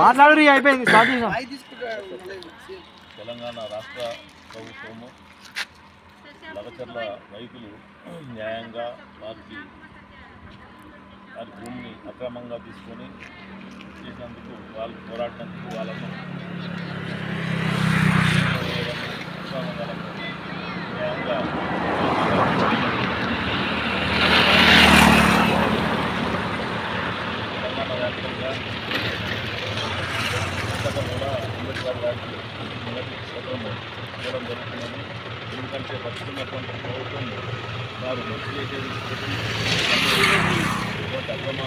మాట్లాడు అయిపోయింది స్టార్ట్ చేసాం. తెలంగాణ రాష్ట్ర ప్రభుత్వము లగచర్ల రైతులు న్యాయంగా వారి భూమిని అక్రమంగా తీసుకొని చేసినందుకు వాళ్ళు పోరాడినందుకు వాళ్ళను న్యాయంగా తెలంగాణ వ్యాప్తంగా కూడా అంబేద్కర్ గారికి మొదటి క్షేత్రము ఇవ్వడం జరుగుతుందని, ఎందుకంటే బతుకున్నటువంటి ప్రభుత్వం వారు మంచి చేసేది అక్రమ